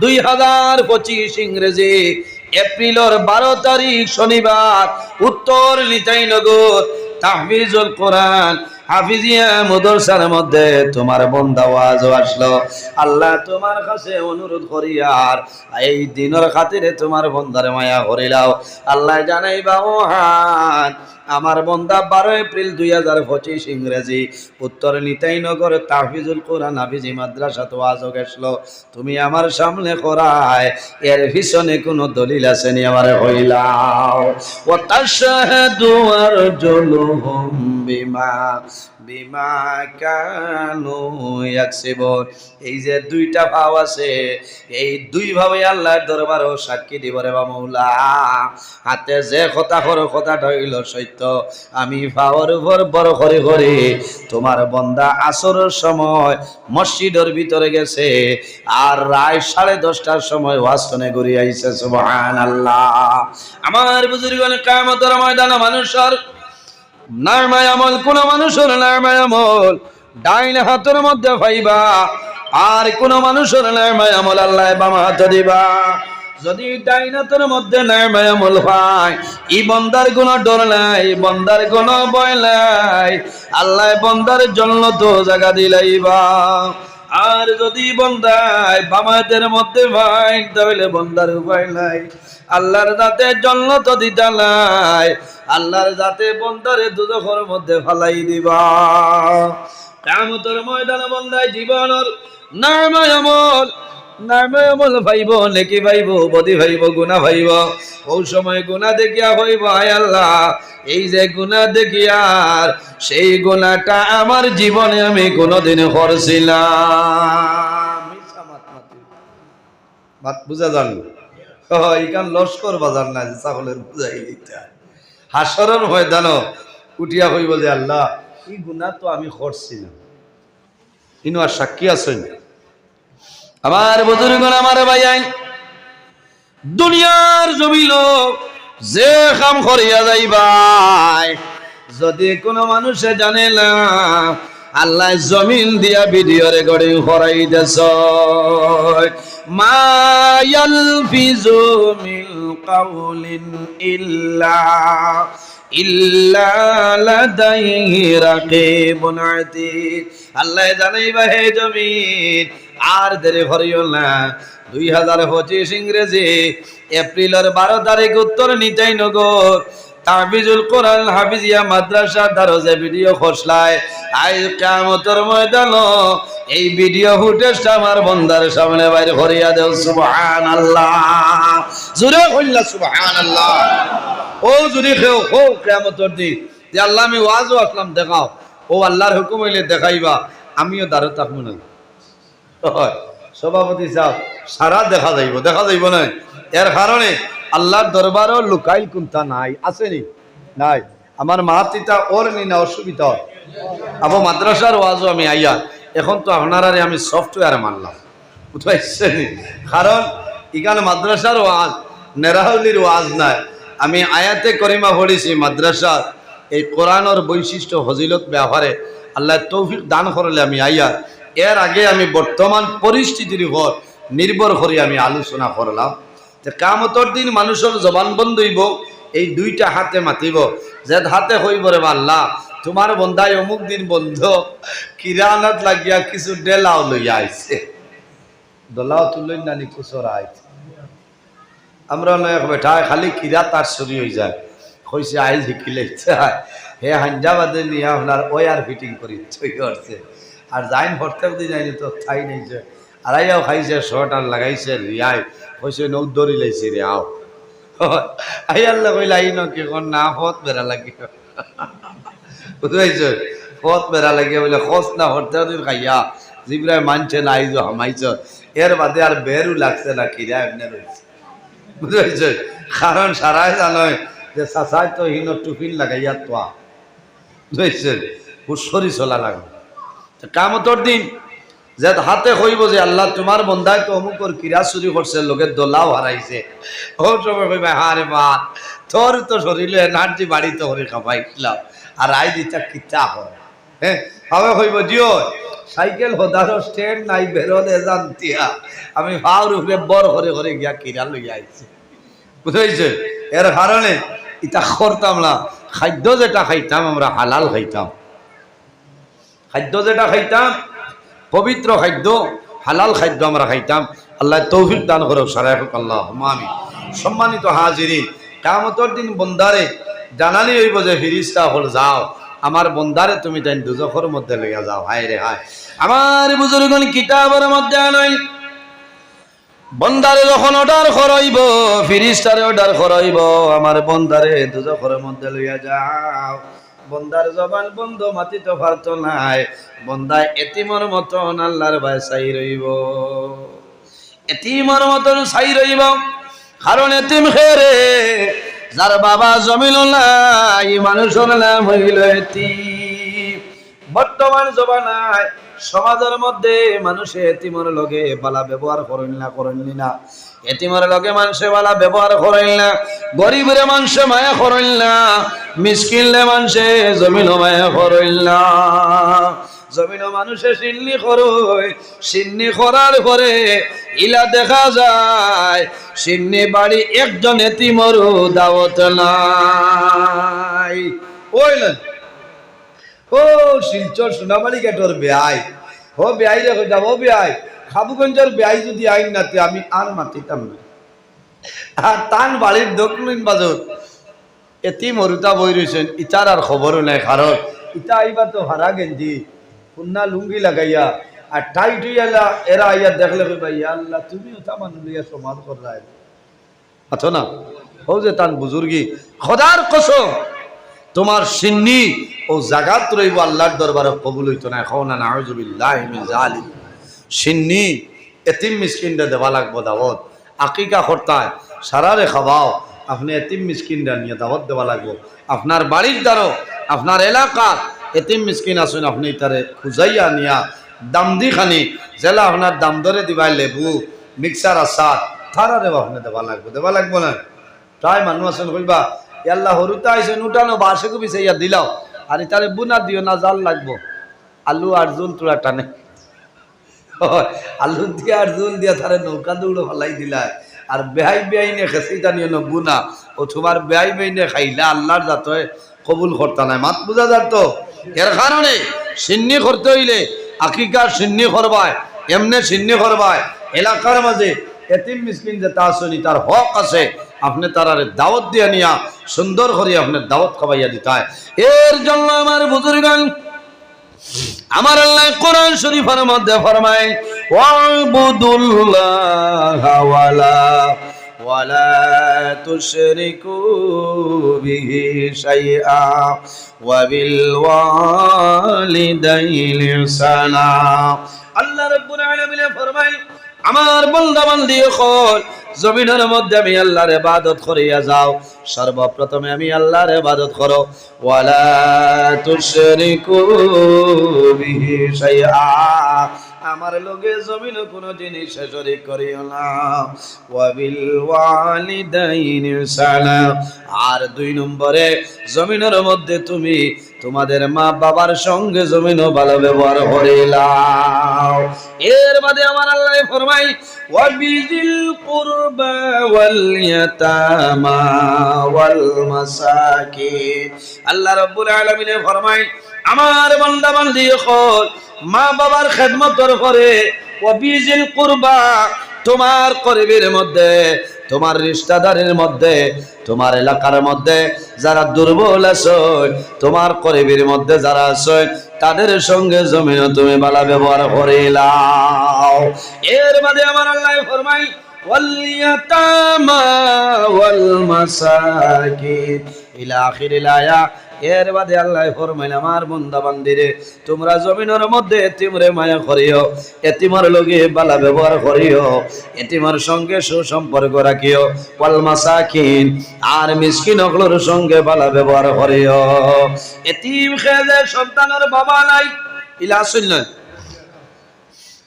2025 ইংরেজি এপ্রিলের 12 তারিখ শনিবার উত্তর নিতাইনগর তাহফিজুল কোরআন হাফিজিয়া মাদ্রাসার মধ্যে তোমার বান্দা ওয়াজ আসলো। আল্লাহ তোমার কাছে অনুরোধ করি আর এই দিনের খাতিরে তোমার বান্দার মায়া করিলাও। আল্লাহ জানাইবা ও হান আমার বান্দা 12 এপ্রিল 2025 ইংরেজি উত্তর নিতাইনগর তাহফিজুল কোরআন হাফিজি মাদ্রাসাত ওয়াজ গেছলো। তুমি আমার সামনে করায় এর পিছনে কোন দলিল আছে নি আমারে হইলাও। ওয়া তাশহাদু আরজুলুহুম বিমা কানু ইয়াকসিবুন। এই যে দুইটা ভাব আছে, এই দুই ভাবে আল্লাহর দরবারে সাক্ষী দিব রে মাওলা। হাতে যে কথা কথাটা হইল সত্য। আমি ভাওয়ার উপর বড় করে তোমার বান্দা আসরের সময় মসজিদের ভিতরে গেছে আর রাত 10:30টার সময় ওয়াজ শুনে ঘুরে আইছে। সুবহানাল্লাহ। আমার বুজুর্গগণ, কিয়ামতের ময়দানে মানুষের নারমায় আমল, কোন মানুষের নারমায় আমল ডাইন হাতের মধ্যে পাইবা, আর কোন মানুষের নারমায় আমল আল্লাহ বাম হাতে দিবা। যদি ডাইন হাতের মধ্যে নারমায় আমল পায়, ই বন্দার কোনো ডর নাই, বন্দার কোনো ভয় নাই, আল্লাহ বন্দার জন্য তো জায়গা দিলাইবা। আর যদি বন্দায় বাম হাতের মধ্যে পায় তাহলে বন্দার উপায় নাই, আল্লাহর জাতে জান্নাত দিতা নাই, আল্লাহর জাতে বন্দারে দুজখের মধ্যে ফালাই দিবা। কিয়ামতের ময়দানে বন্দায় জীবনের নারমায় আমল ভাইব, নেকি ভাইব, বদি ভাইব, গুনাহ ভাইব। ওই সময় গুনাহ দেখিয়া হইব আয় আল্লাহ, এই যে গুনাহ দেখিয়ার সেই গুনাহটা আমার জীবনে আমি কোনোদিন করছিলাম। বুঝা যান এইখান লস্কর বাজার না যে ছাগলের বুঝাই দিতে হাসরের ময়দান উঠিয়া হইব যে আল্লাহ এই গুনাহ তো আমি করছিলাম। ইনু আর সাক্ষী আছেন আমার বুজুর্গগণ, আমার ভাইয়াই, দুনিয়ার জমিল যে কাম করিয়া যাইবাই যদি কোনো মানুষে জানে না আল্লাহ জমিন দিয়া ভিডিও রেকর্ডিং করাইতেছ। মা ইয়ালফিজু মিন কাউলিন ইল্লা লাদাইহি রাকিবুন আতীদ। আল্লাহ জানাইবা হে জমিন আর দেরি করিও না। 2025 ইংরেজি এপ্রিলের 12 তারিখ উত্তর নিতাইনগর তাহফিজুল কোরআন হাফিজিয়া মাদ্রাসা দারজে ভিডিও খসলায় আজ কিয়ামতের ময়দানে এই ভিডিও ফুটেজটা আমার বান্দার সামনে বাইরে করিয়া দেও। সুবহানাল্লাহ, জোরে কইলা সুবহানাল্লাহ। ও যদি কেউ ও কিয়ামতের দিন যে আল্লাহ আমি ওয়াজও আসলাম দেখাও, ও আল্লাহর হুকুম হইলে দেখাইবা, আমিও দাঁড়ে থাকবো না। সভাপতি সাহেব সারা দেখা যাইব না। এর কারণে আল্লাহর দরবারও লুকাইল কুন্তা নাই, আসেনি নাই। আমার মাতিটা ওর নি না অসুবিধা আবু মাদ্রাসার ওয়াজও আমি আইয়া এখন তো আপনারারে আমি সফটওয়্যার মানলাম, বুঝতে কারণ এখানে মাদ্রাসার ওয়াজ নেরাহলির ওয়াজ নাই। আমি আয়াতে করিমা পড়েছি মাদ্রাসার এই কোরআনের বৈশিষ্ট্য ফজিলত ব্যাপারে আল্লাহ তৌফিক দান করলে আমি আইয়া এর আগে আমি বর্তমান পরিস্থিতির উপর নির্ভর করে আমি আলোচনা করলাম যে কিয়ামতের দিন মানুষের জবান বন্ধ হইব, এই দুইটা হাতে মাতিব, যে হাতে হইব রে আল্লাহ তোমার বন্ধাই অমুক দিন বন্ধ কিরানত লাগিয়া কিছু ডেলাও লইয়া আইছে, দোলাও তুলই নানি কুচরা আইছে। আমরা নয় বেঠা খালি কিরা তার সরি হয়ে যায়, কইছে আইজ শিকিলে হে হাঞ্জাবাদে নিয়ে আপনার ওয়ার ফিটিং করি করছে আর যাইন ভরতে যায়নি তো ঠাই নেই যে আড়াইয়াও খাইছে শর্ট আর লাগাইছে রিয়াই কইছে নৌ দৌড়ি লাইছে রে আও আই আল্লাহ কইলা আই কি কোন না ফত বেড়া লাগি বুঝাইছ ফত বেড়া লাগে বলে খোঁজ না ভরতে দিন খাইয়া জিব্রাই মানছে না আইজ হামাইছ এর বাদে আর বেরু লাগছে না কিরা এমনি রয়েছে, বুঝাইছ। কারণ সারাই জানয় যে চাচাই তো হিন টুপিন লাগাইয়া তোয়া, বুঝাইছ, হুশরি চলা লাগবে। কিয়ামতের দিন যে হাতে কইব যে আল্লাহ তোমার বন্ধায় তো অমুকর কিরা চুরি করছে, লোকের দোলাও হারাইছে, ও সময় কইবা হারে বাদ তোর তো শরীরে এনার্জি বাড়িতে করে খাবাইছিলাম আর আই দিতা কিতা হয়। হ্যাঁ হবে কইব জিও সাইকেল হদারও স্ট্যান্ড নাই বেরোলে জানতিয়া আমি ভাওর উপরে বর করে করে গিয়া কিনা লইয়া আইছি বুঝাইছে এর কারণে এটা করতাম না খাদ্য যেটা খাইতাম আমরা হালাল খাইতাম খাদ্য যেটা খাইতাম পবিত্র খাদ্য হালাল খাদ্য আমরা খাইতাম আল্লাহ তৌফিক দান করুক সারাই হোক আল্লাহ আমিন সম্মানিত হাজিরিন কিয়ামতের দিন বন্দারে জানানি হইব যে ফেরেশতা হল যাও আমার বন্দারে তুমি তাই দুজখের মধ্যে লইয়া যাও হায় রে হায় আমার বুজুর্গগণ কিতাবের মধ্যে আনাই বন্দারে যখন অর্ডার করাইব ফেরেশতারে অর্ডার করাইব আমার বন্দারে দুজখের মধ্যে লইয়া যাও বন্দার জবান বন্ধ মাতিতে পারতো নাই বন্দা এতিমর মতন আল্লাহর ভয় চাই রইব এতিমর মতন চাই রইব কারণ এতিম খেরে যার বাবা জমিল নাই মানুষের নাম হইল এতিম বর্তমান জমানায় সমাজের মধ্যে মানুষে এতিমর লগে বালা ব্যবহার করেন না এতিমর লগে মানুষে বালা ব্যবহার করেন না গরিবরে মানুষে মায়া করেন না মিসকিনলে মানুষে জমিন মায়া করেন না জমিন মানুষে সিন্নি করয় সিন্নি করার পরে ইলা দেখা যায় সিন্নি বাড়ি একজন এতিমরও দাওয়াত নাই ওইলেন ও শিলচর সোনাবাড়ি গেটর বেআই ও বেআই রে যাবো বেআই খাবুগঞ্জের বেআই যদি আইন নাতে আমি আর মাতিতাম না আর তান বাড়ির দক্ষিণ বাজর এতিম হরুতা বই রয়েছেন ইটার আর খবরও নাই কারণ ইটা আইবা তো হারা গেঞ্জি পুন্না লুঙ্গি লাগাইয়া আর টাইট হইয়া এরা আইয়া দেখলে ভাই আল্লাহ তুমি ওটা মানুষ লইয়া সমাজ করাই আছো না ও যে তান বুজুর্গি খোদার কসম তোমার সিন্নি ও জাগাত রইব আল্লাহর দরবারে কবুল হইতো না এখন না নাউজুবিল্লাহি মিন জালিক সিন্নি এতিম মিসকিনরা দেওয়া লাগবো দাওয়াত আকিকা করতায় সারারে খাওয়াও আপনি এতিম মিসকিনরা নিয়ে দাওয়াত দেওয়া লাগবো আপনার বাড়ির দ্বারো আপনার এলাকার এতিম মিসকিন আসুন আপনি তারে খুঁজাইয়া নিয়া দাম দি খানি জেলা আপনার দাম ধরে দিবাই লেবু মিক্সার আচার তারারে আপনি দেওয়া লাগবো না প্রায় মানুষ আছেন কইবা আল্লাহ হরুতা আইসেন উঠানো বাসেকু বিছাইয়া দিলাও আর তারে বুনা দিও না জাল লাগবো আলু আর জুল তোরা টানে আলু দিয়া আর জুল দিয়া তারে নৌকা দৌড়ো ফেলাই দিলা আর বেহাই নে খেসিটা নিয়ে বুনা ও তোমার বেহাই নে খাইলা আল্লাহর যাতে কবুল করতা নাই মাত বুঝা যার তো এর কারণে সিন্নি করতে হইলে আকিকার সিন্নি করবায় এমনে সিন্নি করবায় এলাকার মাঝে এতিম মিসকিন যেটা আসনি তার হক আছে আপনি তার দাওয়াত দিয়ে নিয়া সুন্দর করে আপনি দাওয়াত খাওয়াইয়া দিতে এর জন্য আমার বুজুর্গগণ আমার আল্লাহ কোরআন শরীফের মধ্যে ফরমায় ওয়াবুদুল্লাহ ওয়ালা তুশরিকু বিহি শাইআ ওয়া বিল ওয়ালিদাইনি ইহসানা আল্লাহ রাব্বুল আলামিন ফরমায় আমার বান্দা বান্দি হল জমিনের মধ্যে আমি আল্লাহর ইবাদত করিয়া যাও সর্বপ্রথমে আমি আল্লাহর ইবাদত করো ওয়ালা তুশরিকু বিহি শাইআ আমার লগে জমিনে কোনো জিনিস শরীক করিও না ওয়া বিল ওয়ালিদাইনি ইহসানা আর দুই নম্বরে জমিনের মধ্যে তুমি তোমাদের মা বাবার সঙ্গে জমিনও ভালো ব্যবহার করিলাও এর বাদে আমার আল্লাহ ফরমাই ওয়া বিজিল কুরবা ওয়াল ইয়াতামা ওয়াল মাসাকিন আল্লাহ রাব্বুল আলামিন ফরমাই আমার বান্দা বান্দি হল মা বাবার খেদমতের করে ওয়া বিজিল কুরবা তোমার করিবের মধ্যে তোমার রিশতাদারের মধ্যে তোমার এলাকার মধ্যে যারা দুর্বল আছে তোমার করিবের মধ্যে যারা আছে তাদের সঙ্গে জমিন তুমি ভালো ব্যবহার করিলাও এর মধ্যে আমার আল্লাহ ফরমাই ওয়াল ইয়াতামা ওয়াল মাসাকিন ইলা আখিরিল আয়া এর বাদে আল্লাহ ফরমাইল আমার বান্দা বান্দিরে তোমরা জমিনের মধ্যে এতিমরে মায়া করিও এতিমর লগে ভালো ব্যবহার করিও এতিমর সঙ্গে সুসম্পর্ক রাখিও ওয়াল মাসাকিন আর মিসকিন হকলর সঙ্গে ভালো ব্যবহার করিও এতিম খেলে সন্তানের বাবা নাই ইলা শুনলেন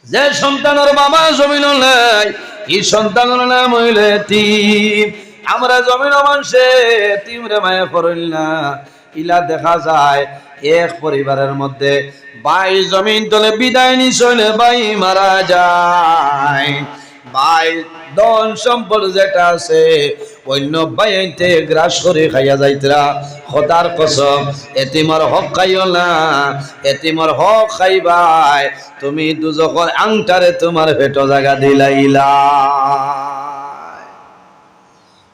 যে সন্তানের বাবা জমিন নাই এই সন্তানের নাম হইল এতিম আমরা জমিন মানুষে এতিমরে মায়া করিল না ইলা দেখা যায় এক পরিবারের মধ্যে ভাই জমিন তলে বিদায় নিছলে ভাই মারা যায়, ভাই ধন সম্পদ যেটা আছে অন্য ভাইতে গ্রাস করে খাইয়া যাইতরা। খোদার কসম এতিমর হক খাইও না, এতিমর হক খাইবাই তুমি দুজখর আংটারে তোমার পেট জায়গা দিলাইলা।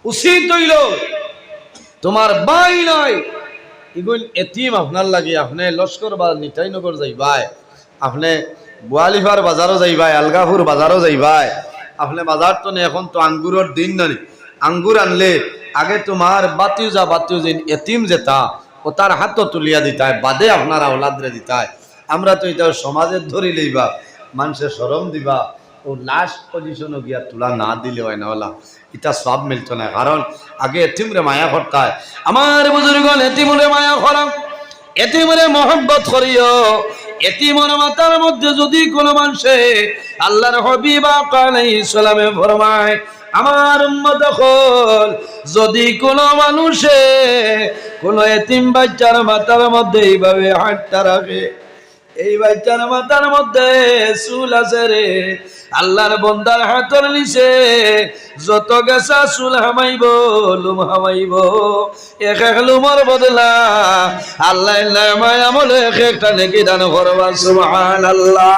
উচিত হইল তোমার ভাই নয় এগুল এতিম আপনার লাগে আপনি লস্কর বা নিতাইনগর যাইবাই, আপনি বোয়ালিফার বাজারও যাইবাই, আলগাপুর বাজারও যাইবাই। আপনি বাজার তো নেই, এখন তো আঙ্গুরের দিন নয়। আঙ্গুর আনলে আগে তোমার বাতিউজিন এতিম যেতা ও তার হাতও তুলিয়া দিতায়, বাদে আপনার আওলাদরে দিতায়। আমরা তো এটা সমাজের ধরি লইবা, মানুষের শরম দিবা, ও লাস্ট পজিশনও গিয়া তুলা না দিলে হয় না ওলা এটা সব মিলত না। কারণ আগে এতিমরে মায়া করতায়। আমার বুজুর্গণ এতিমরে মায়া করা, এতিমরে মোহাম্মত করিও। এতিমর মাতার মধ্যে যদি কোনো মানুষে আল্লাহর হাবিব আলাইহিস সালামে ফরমায় আমার উম্মত হল, যদি কোনো মানুষে কোনো এতিম বাচ্চার মাথার মধ্যে এইভাবে হাতটা রাখে, এই বাচ্চার মাথার মধ্যে চুল আছে রে, আল্লাহর বন্দার হাতের নিচে যত গেছা চুল হামাইব, লুম হামাইব, এক এক লুমর বদলা আল্লাহ নামায় আমলে এক একটা নেকি দান করবা। সুবহানাল্লাহ।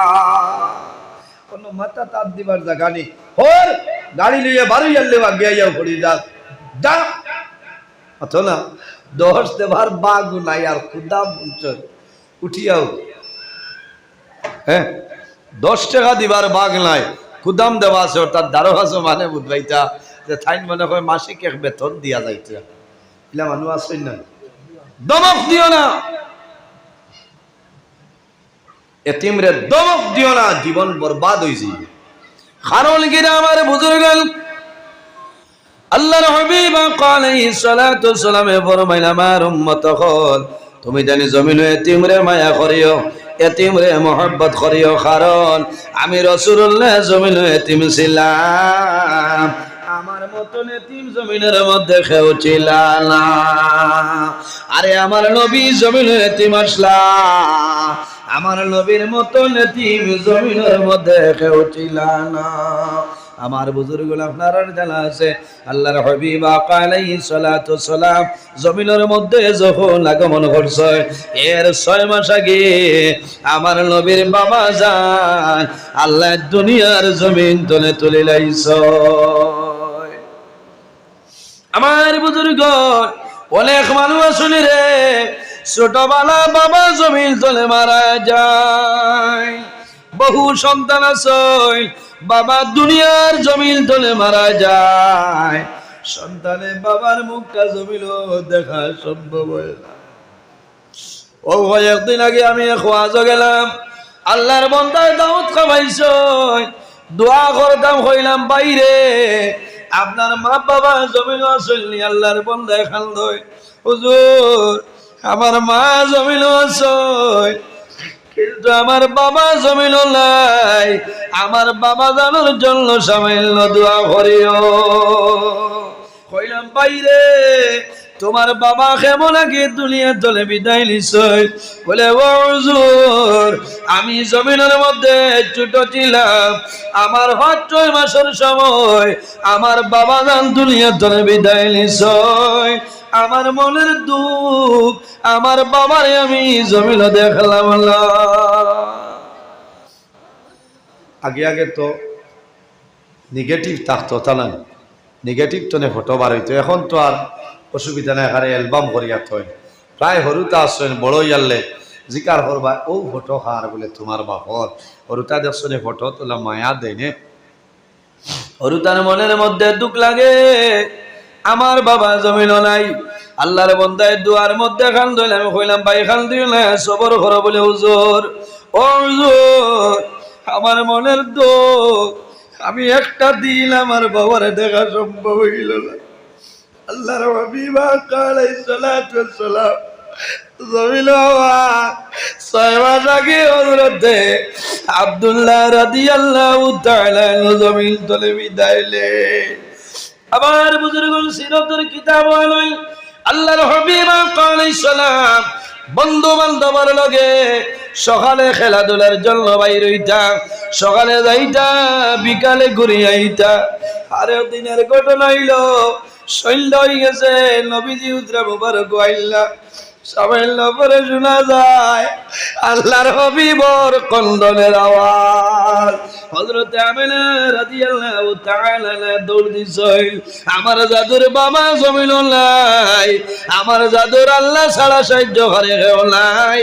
কোন মাথা তার দিবার জায়গা নেই। ওর গাড়ি লিয়ে বাড়ি আনলে বা গিয়া পড়ি যাক যা অথবা 10 দেবার বাঘ নাই আর খুদা উঠিয়াও, হ্যাঁ 10 টাকা দিবার বাঘ নাই, খুদাম দেওয়া আছে অর্থাৎ 12,000 মানে বুঝবাইতা যে থাইন মনে হয় মাসিক এক বেতন দিয়া যাইতে। এলা মানুষ আসেন না, দমক দিও না এতিমরে, দমক দিও না, জীবন বরবাদ হইছে। কারণ কিনা আমার বুজুর্গ আল্লাহর হাবিব আলাইহিস সালাতু ওয়াস সালাম ফরমাইলেন আমার উম্মত হল, তুমি জানি জমিনে এতিমরে মায়া করিও, এতিমরে মোহাব্বত করিও। কারণ আমি রাসূলুল্লাহ জমিনে এতিম ছিলাম, আমার মতন এতিম জমিনের মধ্যে কেউ ছিল না। আরে আমার নবী জমিনে এতিম আসলা, আমার নবীর মতন এতিম জমিনের মধ্যে কেউ ছিল না। আমার বুজুর্গ আপনার জানা আছে আল্লাহর হাবিব আলাইহিস সালাতু ওয়াস সালাম জমিনের মধ্যে যখন আগমন করছে এর 6 মাস আগে আমার নবীর বাবা যান আল্লাহ দুনিয়ার জমিন তলে তুলে লাইছে। আমার বুজুর্গ অনেক মানুষ শুনি রে ছোটবেলা বাবা জমিন তলে মারা যায়, বহু সন্তান আছে বাবা দুনিয়ার জমিন তলে মারা যায়, সন্তানে বাবার মুখটা জমিল দেখা সম্ভব হয় না। ও ভাই একদিন আগে আমি এক ওয়াজে গেলাম, আল্লাহর বান্দায় দাওয়াত খাওয়াইছ, দোয়া করতাম হইলাম বাইরে আপনার মা বাবা জমিন আসলনি, আল্লাহর বান্দায় খান্দই হুজুর আমার মা জমিন আসল কিন্তু আমার বাবা জমিন নাই, আমার বাবা জানার জন্য সামান্য দোয়া করিও। কইলাম বাইরে তোমার বাবা কেমন আগে দুনিয়া তলে বিদায় নিছই? বলে ও হুজুর আমি জমিনের মধ্যে ছোট ছিলাম, আমার 6 মাসের সময় আমার বাবা জান দুনিয়া তলে বিদায় নিছই, আমার মনের দুঃখ আমার বাবারে আমি জমিনে দেখলাম না। আগে আগে তো নেগেটিভ থাকতো, তা না নেগেটিভ তো নে ফটো বার হইতো, এখন তো আর অসুবিধা নাই, হারে অ্যালবাম করিয়া থয় প্রায় হরুতা আসছেন বড় ইয়ারলে জিকার করবা ও ফটো খার বলে তোমার বাপর হরুতা দেখছেন ফটো তোলা মায়া দেয়, হরুতার মনের মধ্যে দুঃখ লাগে আমার বাবা জমিন নাই। আল্লাহর বান্দায় দুয়ার মধ্যে খান ধইলাম, কইলাম ভাই খান দিও না সবর করো বলে হুজুর ও হুজুর আমার মনের দুঃখ আমি একটা দিন আমার বাবারে দেখা সম্ভব হইল না। আল্লাহর হাবিব আলাইহিস সালাতু ওয়াস সালাম জমিন 6 মাস আগে হযরত আব্দুল্লাহ রাদিয়াল্লাহু তাআলা জমিন তলে বিদায় লে। আমার বুজুর্গগণ সিরাতের কিতাব আলাই আল্লাহর হাবিব আলাইহিস সালাম বন্ধু বান্ধবের লগে সকালে খেলাধুলার জন্য বাইর হইতা, সকালে যাইতা, বিকালে ঘুরে আইতা। আরে দিনের ঘটনা হইল সন্ধ্যা হয়ে গেছে, নবীজি উতরা মুবারক আইলা সামান্য পরে শোনা যায় আল্লাহর হাবিবর কন্দনের আওয়াজ। হযরত আমিনা রাদিয়াল্লাহু তাআলা দৌড় দিছেন, আমার জাদুর বাবা জমিন নাই, আমার জাদুর আল্লাহ ছাড়া সাহায্য করে কেউ নাই।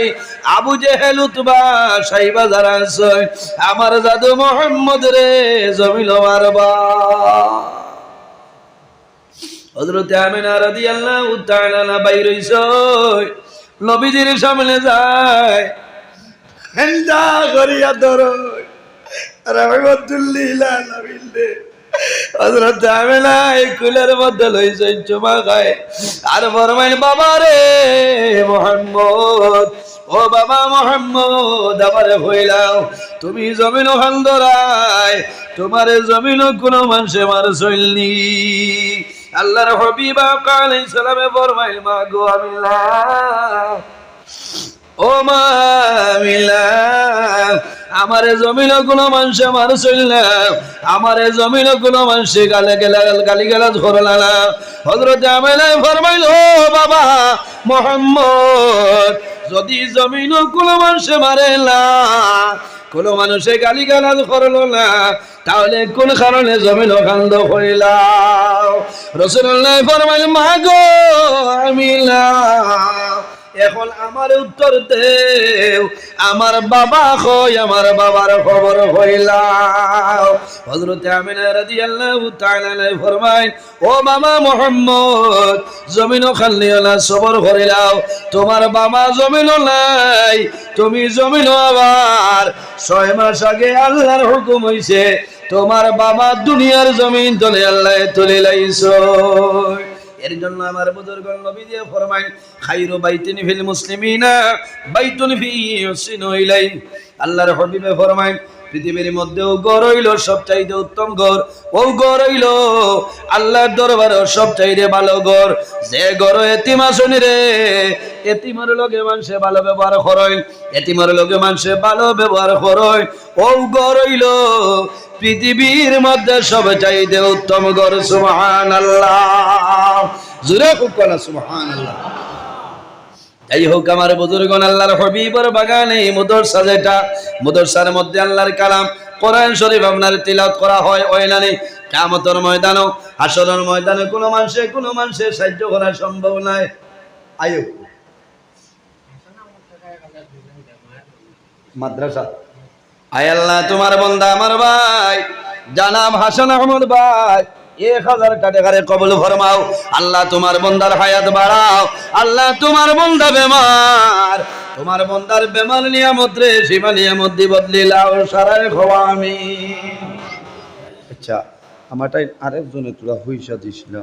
আবু জেহেল উতবা সাইবা যারা আছে, আমার জাদু মুহাম্মদ রে জমিন মারবা। হযরত আমিনা রাদিয়াল্লাহু তাআলা বাইর হইছে, নবীজির সামনে যায়, হেন্দা করিয়া ধরো রাহমাতুল্লিল আলামিন। হযরত আমিনা এই কুলের মধ্যে লইছে চুমা খায় আর ফরমাইল, বাবা রে মুহাম্মদ, ও বাবা মুহাম্মদ, আমারে হইলাও তুমি জমিন খান্দরায়, তোমারে জমিন কোন মানুষে মার চলনি। আল্লাহর হাবিব আলাইহিস সালামে ফরমাইল, মা গো আমিনা, ও মা আমিনা, আমারে জমিন কোন মানুষ আমার চলনা, আমারে জমিন কোন মানুষে গালি গালাজ করলা না। হযরত আমিনা ফরমাইল, ও বাবা মুহাম্মদ, যদি জমিন কোন মানুষে মারে না, কোন মানুষে গালি গালাজ করলো না, তাহলে কোন কারণে জমিন খান্দ হইলাও? রাসূলুল্লাহ ফরমাইল, মা গো আমিনা, এখন আমার উত্তর দেও, আমার বাবা কই, আমার বাবার খবর হইলাও। হযরত আমিনা রাদিয়াল্লাহু তাআলা ফরমায়, ও বাবা মুহাম্মদ, জমিনও খালিও না, সবর করিলাও, তোমার বাবা জমিনও নাই, তুমি জমিনও আবার 6 মাস আগে আল্লাহর হুকুম হইছে তোমার বাবা দুনিয়ার জমিন তলে আল্লাহ তুলে লাইছো। এর জন্য আমার বুজুর্গ নবী দিয়ে ফরমায়, খায়রু বাইতিন ফিল মুসলিমিনা বাইতুন ফি ইউসিনু ইলাই। আল্লাহর হাবিবে ফরমায়, পৃথিবীর মধ্যেও ঘর হইল সবচাইতে উত্তম ঘর, ও ঘর হইল আল্লাহর দরবারে সবচাইতে ভালো ঘর। যে ঘর এতিম আসনি রে, এতিমের লগে মানুষে ভালো ব্যবহার করয়, এতিমের লগে মানুষে ভালো ব্যবহার করয়, ও ঘর হইল পৃথিবীর মধ্যে সবচাইতে উত্তম ঘর। সুবহানাল্লাহ, জোরে কোন সুবহানাল্লাহ। যাই হোক আমার বুজুর্গণ, আল্লাহর হাবিবের বাগানে মাদ্রাসা, যেটা মাদ্রাসার মধ্যে আল্লাহর কালাম কোরআন শরীফ আপনার তিলাওয়াত করা হয়, ওইলানি কিয়ামতের ময়দানে, হাশরের ময়দানে কোনো মানুষের সাহায্য করা সম্ভব নয়। আয়ো মাদ্রাসা, আয় আল্লাহ তোমার বান্দা আমার ভাই জানাব হাসান আহমদ ভাই 1000 টাকা কবুল ফরমাও। আল্লাহ তোমার বান্দার হায়াত বাড়াও। আল্লাহ তোমার বান্দা বেমার, তোমার বান্দার বেমার নিয়ামত রে শিবা নিয়ামত দি বদলিলাও সারায় খোয়া আমিন। আচ্ছা আমারটাই আরেকজনে তোরা হইসা দিছিল,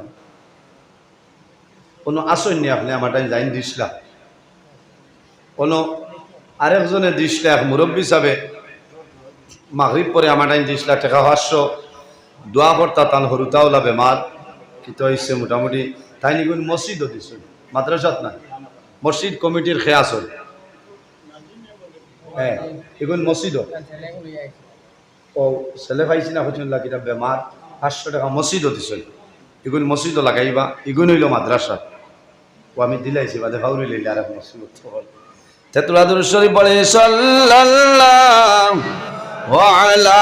কোনো আসেননি আপনি আমারটাই যাইন দিছিলা, কোনো আরেকজনে দিছিল, এক মুরব্বী সাহেব মাগরিব পরে আমারটাই দিছিলা টাকা 500 দোয়া করতা, তান হরুতাওলা বেমার কিন্তু হয়েছে মোটামুটি, তাই নিগুন মসজিদও দিছিল, মাদ্রাসাত না, মসজিদ কমিটির খেয়াস হল, হ্যাঁ এগুন মসজিদও ও ছেলে পাইছি না হচ্ছিল কিনা বেমার, 500 টাকা মসজিদও দিছিল, এগুন মসজিদও লাগাইবা, এগুন হইল মাদ্রাসা, ও আমি দিলাইছি বাদে ভাউরি লইলে আর মসজিদ হল। তেতুলা দুরূদ শরীফ বলে সাল্লাল্লাহু আলা